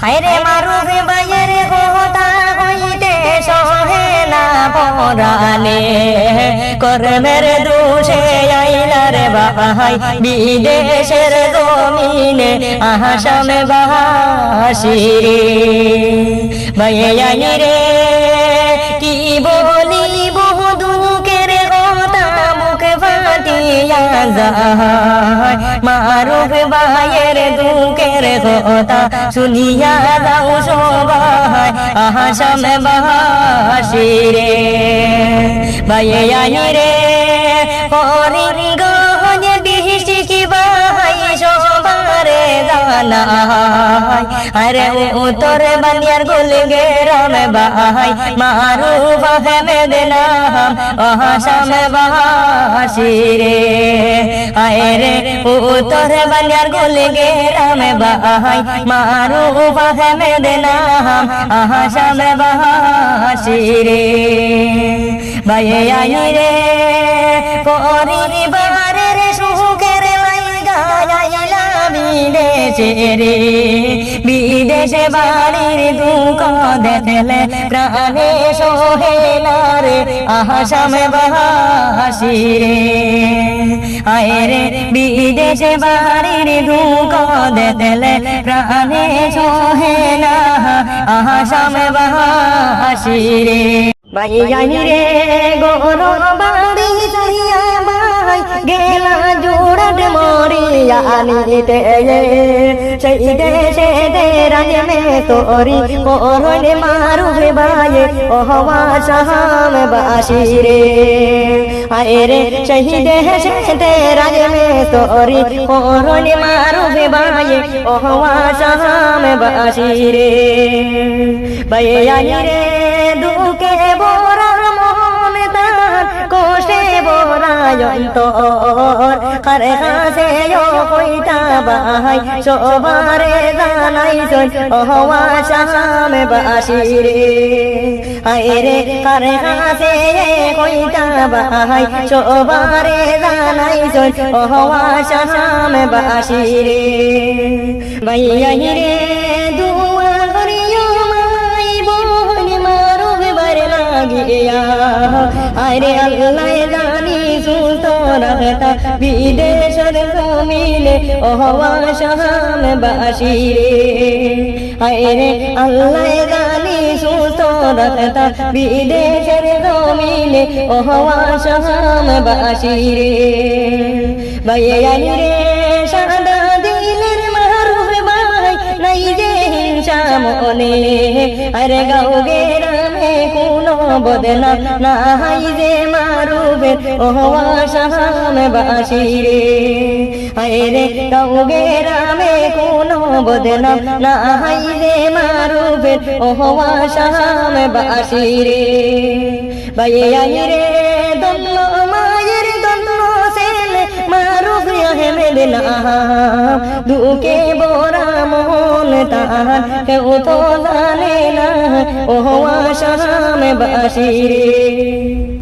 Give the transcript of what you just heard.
হায়রে মারুফ ভাইয়ের কথা হইতে সহে না পরানে কর্মের দোষে আইলা রে ভাই বিদেশের জমিনে আসামে বাসি ভাইয়াই রে কি বলি বহু দুঃখের কথা মুখ ফাটিয়া যায় মারুফ ভাইয়ের দুঃখের কথা শুনিয়া যাও সবাই আসামে বাসি রে ভাইয়াই রে হরিগঞ্জ ডিস্ট্রিক্ট ভাই সবারে জানাই আরে উত্তর বানিয়ার গুলগে রাম ভাই মারুফ আহমেদ নাম আসামে বাসি রে আরে উত্তর বানিয়ার গুলগে রাম ভাই মারুফ আহমেদ নাম আসামে বাসি রে ভাইয়াই রে পরিবারের সুখের লাইগা আইলা বিদেশে রে বিদেশে বাড়ির দুঃখ দেখলে প্রাণে সোহে না রে আসামে বাসি রে আয় রে বিদেশে বাড়ির দুঃখ দেখলে প্রাণে সোহে না আসামে বাসি রে ভাইয়াই রে গরম বাড়ি চড়িয়া ভাই গেলা জোড়াট মরিয়া নিতে সেই দেশে রাজ মে তোরি করলে মারুফ ভাই ওহবা শাম বাসি রে আয় রে সেই দেশে রাজ মে তোরি করলে মারুফ ভাই ওহবা শাম বাসি রে ভাইয়াই রে দুঃখে বোরা মন তার কোষে বোরা অন্তর কারে কাছে কইতা ভাই সবারে জানাইছন ওহবা শাম বাসি রে আয় রে কারে কাছে কইতা ভাই সবারে জানাইছন ওহবা শাম বাসি রে ভাইয়াই রে দুয়া করিও মাই বোন মারুফ বার লাগিয়া আরে আল্লাহ জানি সুতরাতা বিদেশের জমিনে ওহবা শাম বাসি রে আরে আল্লাহ জানি সুতরাতা বিদেশের জমিনে ওহবা শাম বাসি রে ভাইয়াই রে সাদা দিলের মারুফ ভাই নাই যে হিংসা মনে আরে গাও গেরামে কোনো বদনাম নাই যে মারুফের ওহবা শাম বাসি রে আরে গাও গেরামে কোনো বদনাম নাই যে মারুফের ওহবা শাম বাসি রে ভাইয়াই রে দন্ন মায়ের দন্ন ছেলে মারুফ আহমেদ নাম দুঃখে বোরা মন তার কেউ তো জানে না ওহবা শাম বাসি রে।